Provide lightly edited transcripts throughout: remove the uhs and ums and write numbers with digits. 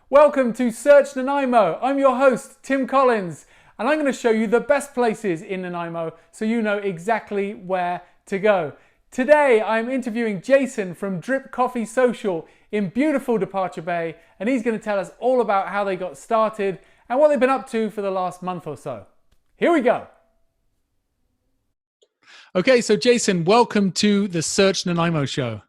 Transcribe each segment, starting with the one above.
Welcome to Search Nanaimo. I'm your host, Tim Collins, and I'm going to show you the best places in Nanaimo so you know exactly where to go. Today, I'm interviewing Jason from Drip Coffee Social in beautiful Departure Bay, and he's going to tell us all about how they got started and what they've been up to for the last month or so. Here we go. Okay, so Jason, welcome to the Search Nanaimo show.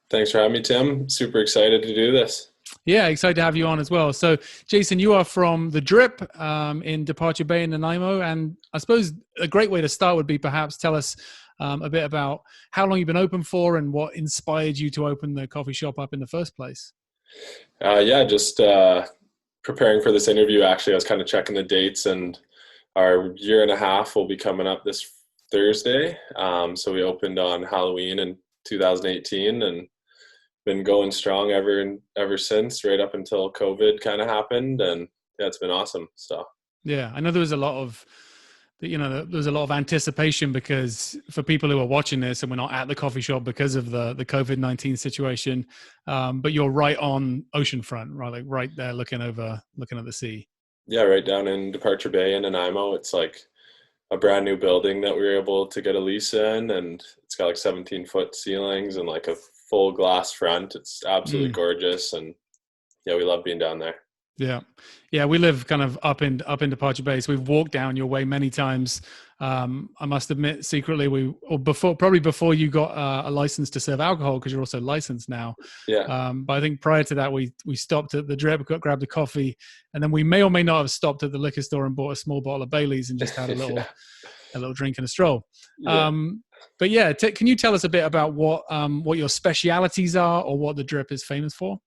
Thanks for having me, Tim. Super excited to do this. Yeah, excited to have you on as well. So, Jason, you are from the Drip in Departure Bay in Nanaimo, and I suppose a great way to start would be perhaps tell us a bit about how long you've been open for and what inspired you to open the coffee shop up in the first place. Just preparing for this interview, actually, I was kind of checking the dates, and our year and a half will be coming up this Thursday. So we opened on Halloween in 2018 and been going strong ever since, right up until COVID kind of happened, and yeah, it's been awesome. So yeah, I know there was a lot of anticipation because for people who are watching this and we're not at the coffee shop because of the COVID-19 situation, but you're right on oceanfront, right? Like right there looking at the sea. Yeah, right down in Departure Bay in Nanaimo. It's like a brand new building that we were able to get a lease in, and it's got like 17-foot ceilings and like a full glass front. It's absolutely gorgeous, and yeah, we love being down there. Yeah, we live kind of up in Departure Bay, so we've walked down your way many times. I must admit, secretly, probably before you got a license to serve alcohol, because you're also licensed now. Yeah. But I think prior to that, we stopped at the Drip, grabbed a coffee, and then we may or may not have stopped at the liquor store and bought a small bottle of Bailey's and just had a little a little drink and a stroll. Yeah. But yeah, can you tell us a bit about what your specialities are or what the Drip is famous for?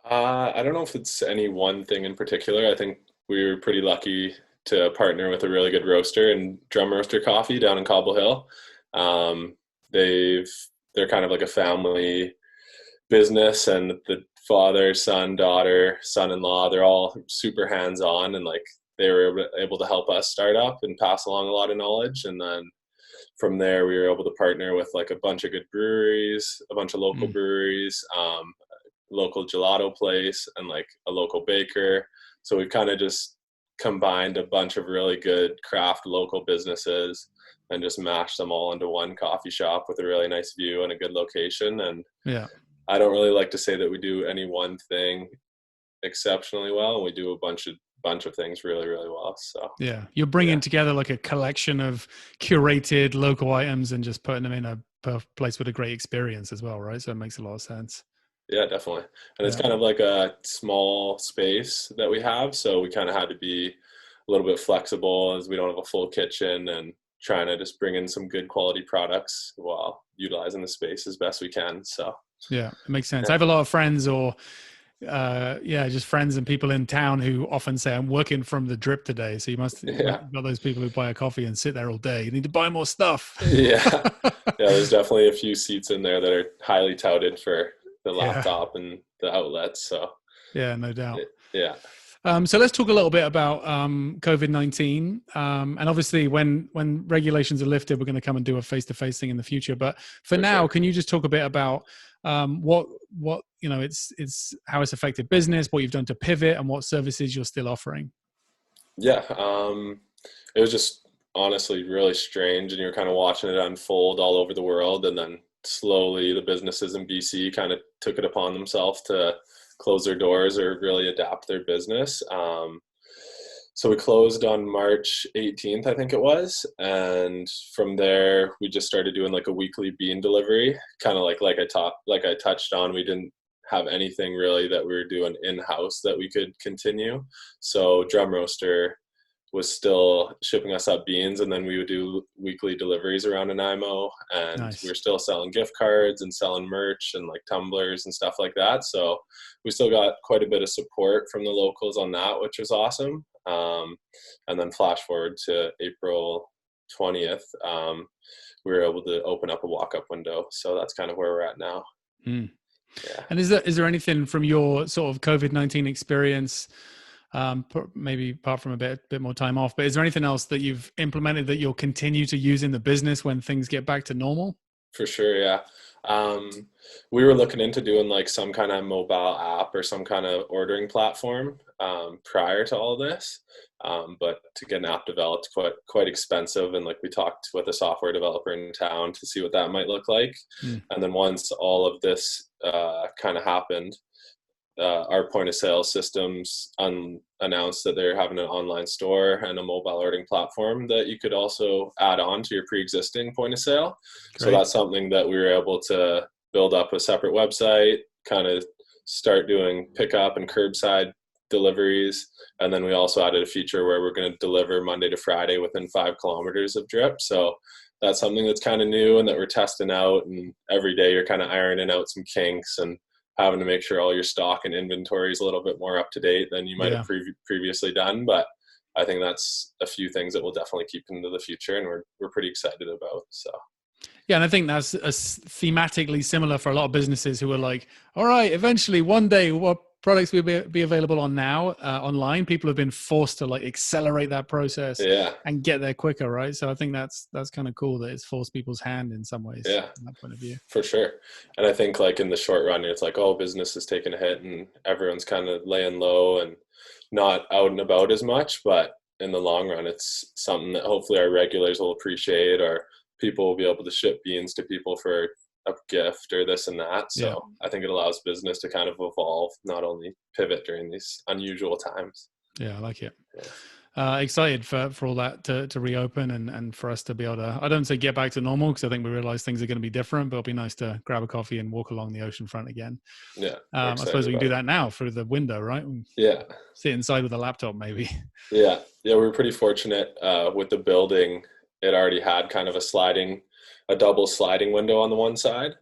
I don't know if it's any one thing in particular. I think we were pretty lucky to partner with a really good roaster and Drum Roaster Coffee down in Cobble Hill. They're kind of like a family business, and the father, son, daughter, son-in-law, they're all super hands-on, and like they were able to help us start up and pass along a lot of knowledge. And then from there, we were able to partner with like a bunch of good breweries, a bunch of local breweries, local gelato place, and like a local baker. So we've kind of just combined a bunch of really good craft local businesses and just mashed them all into one coffee shop with a really nice view and a good location. And yeah, I don't really like to say that we do any one thing exceptionally well, and we do a bunch of things really, really well. So yeah, you're bringing together like a collection of curated local items and just putting them in a place with a great experience as well, right? So it makes a lot of sense. Yeah, definitely. And it's kind of like a small space that we have, so we kind of had to be a little bit flexible as we don't have a full kitchen, and trying to just bring in some good quality products while utilizing the space as best we can. So yeah, it makes sense. I have a lot of friends just friends and people in town who often say, I'm working from the Drip today. So you must got those people who buy a coffee and sit there all day. You need to buy more stuff. Yeah, there's definitely a few seats in there that are highly touted for the laptop and the outlets. So yeah, no doubt. Yeah. So let's talk a little bit about COVID-19. And obviously when regulations are lifted, we're going to come and do a face-to-face thing in the future. But for now, can you just talk a bit about what it's how it's affected business, what you've done to pivot, and what services you're still offering? Yeah. It was just honestly really strange, and you're kind of watching it unfold all over the world, and then slowly the businesses in BC kind of took it upon themselves to close their doors or really adapt their business. So we closed on March 18th, I think it was. And from there, we just started doing like a weekly bean delivery, kind of like I touched on, we didn't have anything really that we were doing in-house that we could continue. So Drum Roaster was still shipping us up beans, and then we would do weekly deliveries around Nanaimo, and we were still selling gift cards and selling merch and like tumblers and stuff like that. So we still got quite a bit of support from the locals on that, which was awesome. And then flash forward to April 20th, we were able to open up a walk-up window. So that's kind of where we're at now. Yeah. And is there anything from your sort of COVID-19 experience maybe apart from a bit more time off. But is there anything else that you've implemented that you'll continue to use in the business when things get back to normal? For sure, yeah. We were looking into doing like some kind of mobile app or some kind of ordering platform prior to all this. But to get an app developed, quite expensive. And like we talked with a software developer in town to see what that might look like. And then once all of this kind of happened, our point of sale systems announced that they're having an online store and a mobile ordering platform that you could also add on to your pre-existing point of sale. Great. So that's something that we were able to build up a separate website, kind of start doing pickup and curbside deliveries. And then we also added a feature where we're going to deliver Monday to Friday within 5 kilometers of drip. So that's something that's kind of new and that we're testing out. And every day you're kind of ironing out some kinks and having to make sure all your stock and inventory is a little bit more up to date than you might have previously done. But I think that's a few things that we'll definitely keep into the future, and we're pretty excited about. So. Yeah, and I think that's thematically similar for a lot of businesses who are like, all right, eventually one day what products will be available on now online. People have been forced to like accelerate that process and get there quicker, right? So I think that's kind of cool that it's forced people's hand in some ways from that point of view. For sure. And I think like in the short run, it's like, oh, business is taking a hit and everyone's kind of laying low and not out and about as much. But in the long run, it's something that hopefully our regulars will appreciate, or people will be able to ship beans to people for a gift or this and that. So I think it allows business to kind of evolve, not only pivot during these unusual times. Yeah, I like it. Excited for all that to reopen and for us to be able to, I don't say get back to normal, because I think we realize things are going to be different, but it'll be nice to grab a coffee and walk along the ocean front again. Yeah. I suppose we can do that now through the window, right? Yeah. Sit inside with a laptop maybe. Yeah. We were pretty fortunate with the building. It already had kind of a double sliding window on the one side.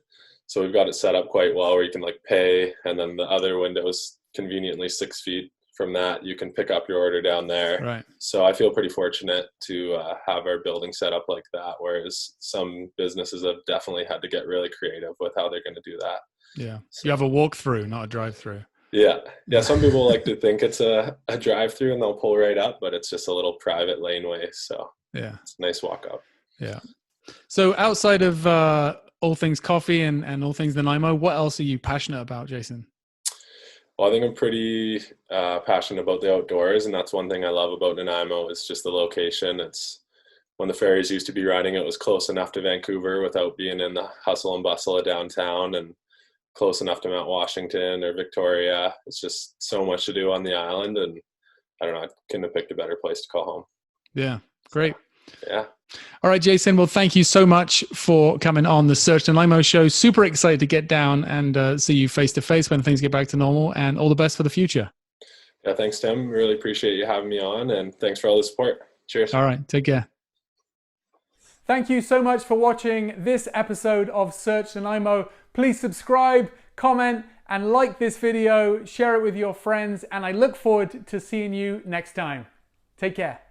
So we've got it set up quite well where you can like pay, and then the other window is conveniently 6 feet from that. You can pick up your order down there. Right. So I feel pretty fortunate to have our building set up like that, whereas some businesses have definitely had to get really creative with how they're going to do that. Yeah. So you have a walk-through, not a drive-through. Yeah. Some people like to think it's a drive-through and they'll pull right up, but it's just a little private laneway. So it's a nice walk up. Yeah. So outside of all things coffee and all things Nanaimo, what else are you passionate about, Jason? Well, I think I'm pretty passionate about the outdoors, and that's one thing I love about Nanaimo is just the location. It's when the ferries used to be running, it was close enough to Vancouver without being in the hustle and bustle of downtown, and close enough to Mount Washington or Victoria. It's just so much to do on the island, and I don't know, I couldn't have picked a better place to call home. Yeah, great. Yeah. All right, Jason. Well, thank you so much for coming on the Search Nanaimo show. Super excited to get down and see you face to face when things get back to normal, and all the best for the future. Yeah, thanks, Tim. Really appreciate you having me on, and thanks for all the support. Cheers. All right, take care. Thank you so much for watching this episode of Search Nanaimo. Please subscribe, comment, and like this video. Share it with your friends, and I look forward to seeing you next time. Take care.